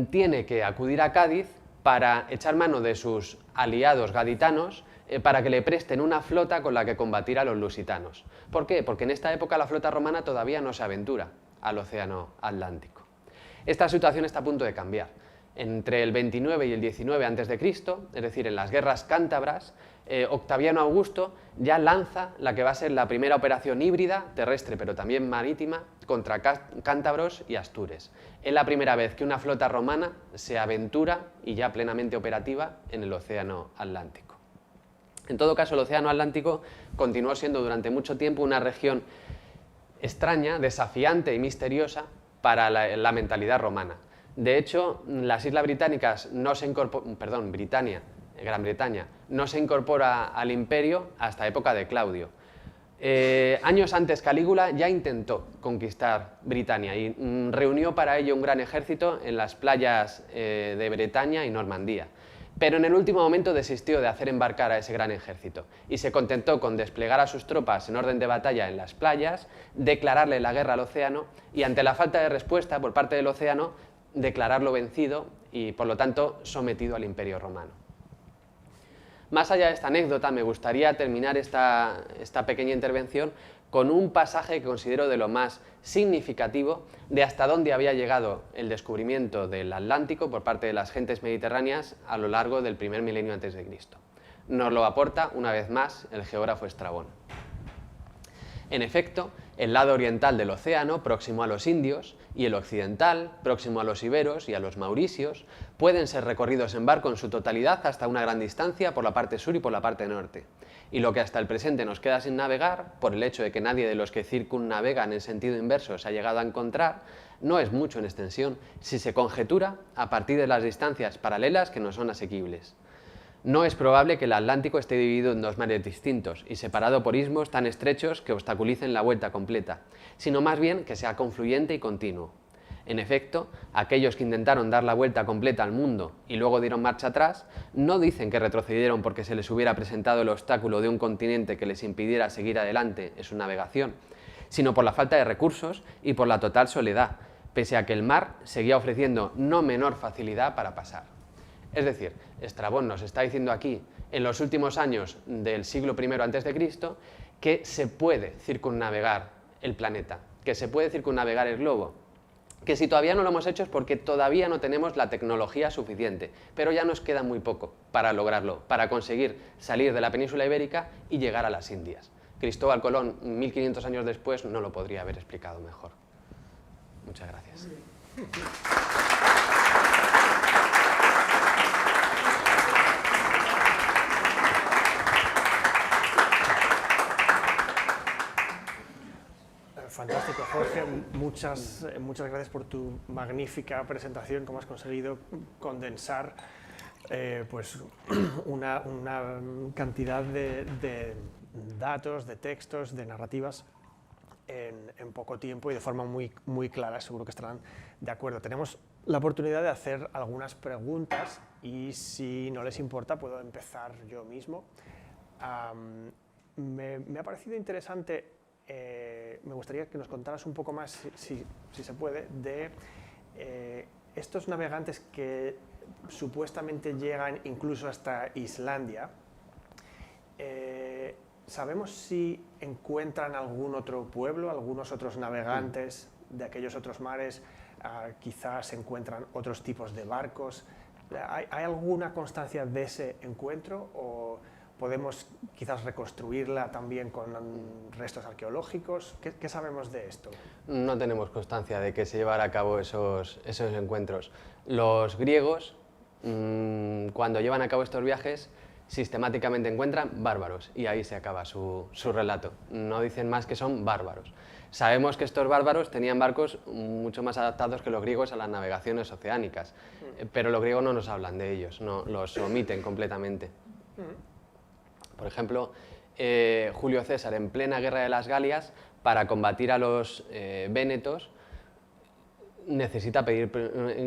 tiene que acudir a Cádiz para echar mano de sus aliados gaditanos para que le presten una flota con la que combatir a los lusitanos. ¿Por qué? Porque en esta época la flota romana todavía no se aventura al océano Atlántico. Esta situación está a punto de cambiar. Entre el 29 y el 19 a.C., es decir, en las guerras cántabras, Octaviano Augusto ya lanza la que va a ser la primera operación híbrida, terrestre pero también marítima, contra cántabros y astures. Es la primera vez que una flota romana se aventura y ya plenamente operativa en el océano Atlántico. En todo caso, el océano Atlántico continuó siendo durante mucho tiempo una región extraña, desafiante y misteriosa para la mentalidad romana. De hecho, las Islas Británicas Gran Bretaña, no se incorpora al imperio hasta época de Claudio. Años antes, Calígula ya intentó conquistar Britania y reunió para ello un gran ejército en las playas de Bretaña y Normandía. Pero en el último momento desistió de hacer embarcar a ese gran ejército y se contentó con desplegar a sus tropas en orden de batalla en las playas, declararle la guerra al océano y, ante la falta de respuesta por parte del océano, declararlo vencido y, por lo tanto, sometido al Imperio Romano. Más allá de esta anécdota, me gustaría terminar esta pequeña intervención con un pasaje que considero de lo más significativo de hasta dónde había llegado el descubrimiento del Atlántico por parte de las gentes mediterráneas a lo largo del primer milenio antes de Cristo. Nos lo aporta, una vez más, el geógrafo Estrabón. En efecto, el lado oriental del océano, próximo a los indios, y el occidental, próximo a los iberos y a los mauricios, pueden ser recorridos en barco en su totalidad hasta una gran distancia por la parte sur y por la parte norte. Y lo que hasta el presente nos queda sin navegar, por el hecho de que nadie de los que circunnavegan en sentido inverso se ha llegado a encontrar, no es mucho en extensión si se conjetura a partir de las distancias paralelas que nos son asequibles. No es probable que el Atlántico esté dividido en dos mares distintos y separado por istmos tan estrechos que obstaculicen la vuelta completa, sino más bien que sea confluyente y continuo. En efecto, aquellos que intentaron dar la vuelta completa al mundo y luego dieron marcha atrás, no dicen que retrocedieron porque se les hubiera presentado el obstáculo de un continente que les impidiera seguir adelante en su navegación, sino por la falta de recursos y por la total soledad, pese a que el mar seguía ofreciendo no menor facilidad para pasar. Es decir, Estrabón nos está diciendo aquí, en los últimos años del siglo I a.C., que se puede circunnavegar el planeta, que se puede circunnavegar el globo, que si todavía no lo hemos hecho es porque todavía no tenemos la tecnología suficiente, pero ya nos queda muy poco para lograrlo, para conseguir salir de la península ibérica y llegar a las Indias. Cristóbal Colón, 1500 años después, no lo podría haber explicado mejor. Muchas gracias. Fantástico, Jorge. Muchas gracias por tu magnífica presentación, cómo has conseguido condensar pues una cantidad de datos, de textos, de narrativas en poco tiempo y de forma muy clara. Seguro que estarán de acuerdo. Tenemos la oportunidad de hacer algunas preguntas y, si no les importa, puedo empezar yo mismo. Me ha parecido interesante. Me gustaría que nos contaras un poco más, si se puede, de estos navegantes que supuestamente llegan incluso hasta Islandia. ¿sabemos si encuentran algún otro pueblo, algunos otros navegantes de aquellos otros mares? Quizás se encuentran otros tipos de barcos. ¿Hay alguna constancia de ese encuentro o podemos quizás reconstruirla también con restos arqueológicos? ¿Qué sabemos de esto? No tenemos constancia de que se llevara a cabo esos encuentros. Los griegos, cuando llevan a cabo estos viajes, sistemáticamente encuentran bárbaros y ahí se acaba su relato. No dicen más que son bárbaros. Sabemos que estos bárbaros tenían barcos mucho más adaptados que los griegos a las navegaciones oceánicas, pero los griegos no nos hablan de ellos, no, los omiten completamente. Por ejemplo, Julio César, en plena guerra de las Galias, para combatir a los vénetos,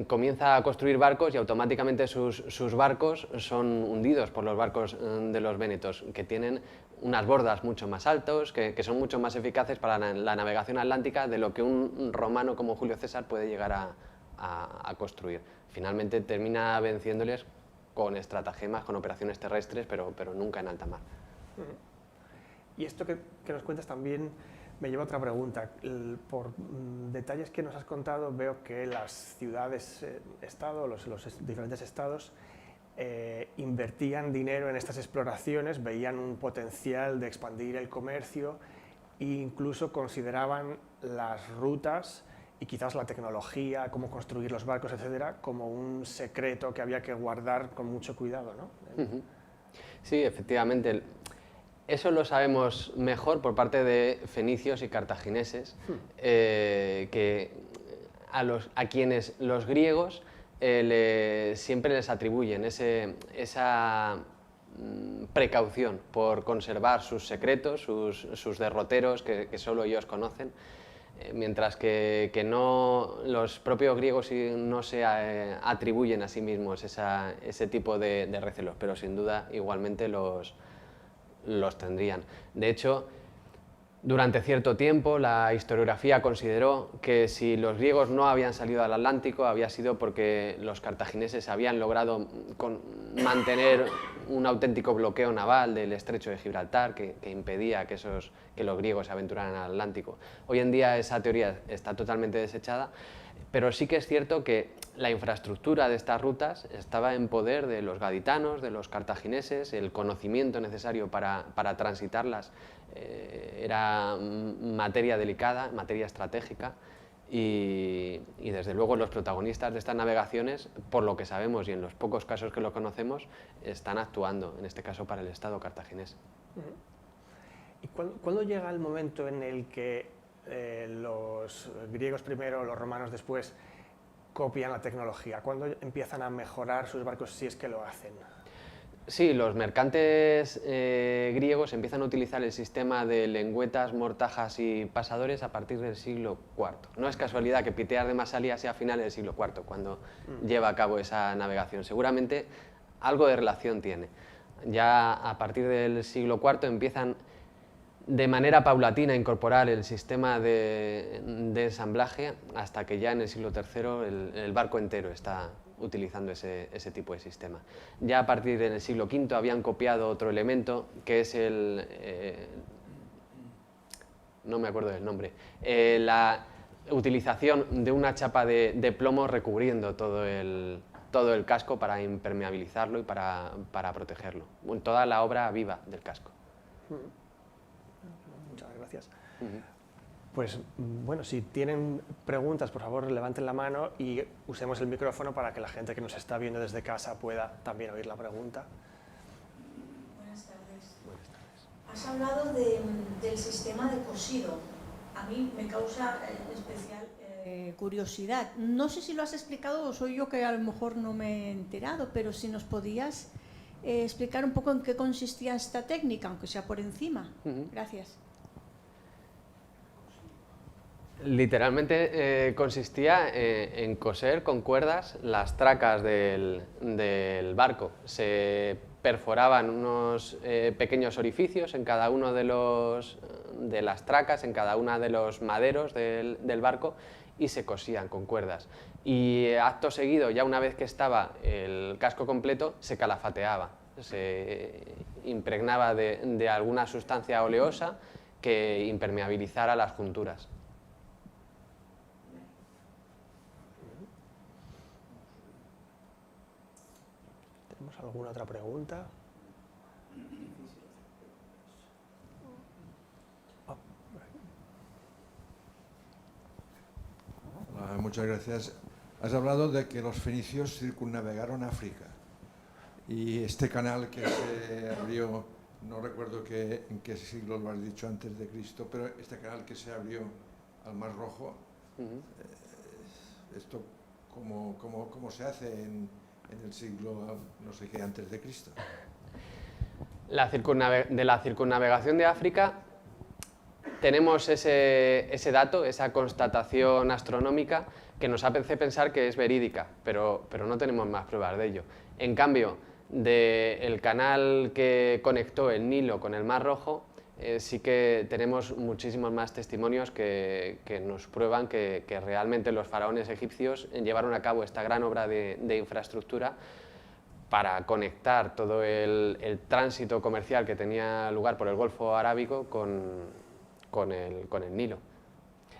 comienza a construir barcos y automáticamente sus barcos son hundidos por los barcos de los vénetos, que tienen unas bordas mucho más altos, que son mucho más eficaces para la navegación atlántica de lo que un romano como Julio César puede llegar a construir. Finalmente termina venciéndoles con estratagemas, con operaciones terrestres, pero nunca en alta mar. Y esto que nos cuentas también me lleva a otra pregunta. Por detalles que nos has contado, veo que las ciudades-estado, los diferentes estados, invertían dinero en estas exploraciones, veían un potencial de expandir el comercio e incluso consideraban las rutas y quizás la tecnología, cómo construir los barcos, etcétera, como un secreto que había que guardar con mucho cuidado, ¿no? Sí, efectivamente. Eso lo sabemos mejor por parte de fenicios y cartagineses, que a quienes los griegos siempre les atribuyen esa precaución por conservar sus secretos, sus derroteros que solo ellos conocen, mientras que los propios griegos no se atribuyen a sí mismos ese tipo de recelos, pero sin duda igualmente los tendrían. De hecho, durante cierto tiempo la historiografía consideró que si los griegos no habían salido al Atlántico había sido porque los cartagineses habían logrado mantener un auténtico bloqueo naval del estrecho de Gibraltar que impedía que los griegos se aventuraran al Atlántico. Hoy en día esa teoría está totalmente desechada, pero sí que es cierto que la infraestructura de estas rutas estaba en poder de los gaditanos, de los cartagineses, el conocimiento necesario para transitarlas era materia delicada, materia estratégica y desde luego los protagonistas de estas navegaciones, por lo que sabemos y en los pocos casos que lo conocemos, están actuando, en este caso para el Estado cartaginés. ¿Y cuándo llega el momento en el que los griegos primero, los romanos después, copian la tecnología? ¿Cuándo empiezan a mejorar sus barcos si es que lo hacen? Sí, los mercantes griegos empiezan a utilizar el sistema de lengüetas, mortajas y pasadores a partir del siglo IV. No es casualidad que Piteas de Masalia sea a finales del siglo IV, cuando lleva a cabo esa navegación. Seguramente algo de relación tiene. Ya a partir del siglo IV empiezan de manera paulatina a incorporar el sistema de ensamblaje hasta que ya en el siglo III el barco entero está utilizando ese tipo de sistema. Ya a partir del siglo V habían copiado otro elemento que es no me acuerdo del nombre, la utilización de una chapa de plomo recubriendo todo el casco para impermeabilizarlo y para protegerlo. Toda la obra viva del casco. Muchas gracias. Pues bueno, si tienen preguntas, por favor levanten la mano y usemos el micrófono para que la gente que nos está viendo desde casa pueda también oír la pregunta. Buenas tardes. Buenas tardes. Has hablado del sistema de cosido. A mí me causa especial curiosidad. No sé si lo has explicado o soy yo que a lo mejor no me he enterado, pero si nos podías explicar un poco en qué consistía esta técnica, aunque sea por encima. Gracias. Literalmente consistía en coser con cuerdas las tracas del barco. Se perforaban unos pequeños orificios en cada uno de las tracas, en cada uno de los maderos del barco y se cosían con cuerdas. Y acto seguido, ya una vez que estaba el casco completo, se calafateaba. impregnaba de alguna sustancia oleosa que impermeabilizara las junturas. ¿Tenemos alguna otra pregunta? Hola, muchas gracias. Has hablado de que los fenicios circunnavegaron África y este canal que se abrió, no recuerdo en qué siglo lo has dicho, antes de Cristo, pero este canal que se abrió al Mar Rojo, ¿esto cómo se hace en el siglo no sé qué antes de Cristo? De la circunnavegación de África tenemos ese dato, esa constatación astronómica que nos hace pensar que es verídica, pero no tenemos más pruebas de ello. En cambio, del canal que conectó el Nilo con el Mar Rojo, sí que tenemos muchísimos más testimonios que nos prueban que realmente los faraones egipcios llevaron a cabo esta gran obra de infraestructura para conectar todo el tránsito comercial que tenía lugar por el Golfo Arábigo con el Nilo.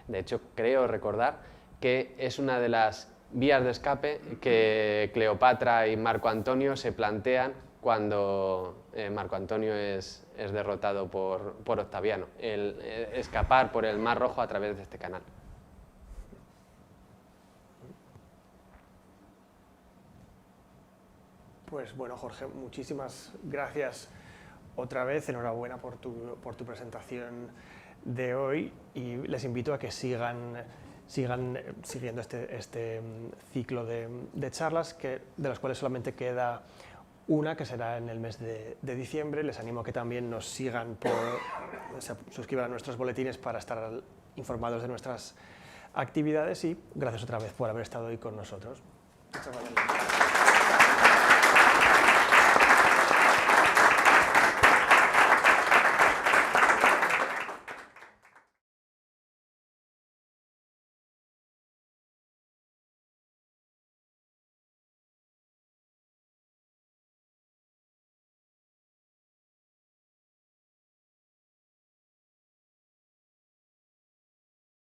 De hecho, creo recordar que es una de las vías de escape que Cleopatra y Marco Antonio se plantean cuando Marco Antonio es derrotado por Octaviano, el escapar por el Mar Rojo a través de este canal. Pues bueno, Jorge, muchísimas gracias otra vez, enhorabuena por tu presentación de hoy y les invito a que sigan siguiendo este ciclo de charlas, de las cuales solamente queda una, que será en el mes de diciembre. Les animo a que también nos sigan, se suscriban a nuestros boletines para estar informados de nuestras actividades y gracias otra vez por haber estado hoy con nosotros. Muchas gracias.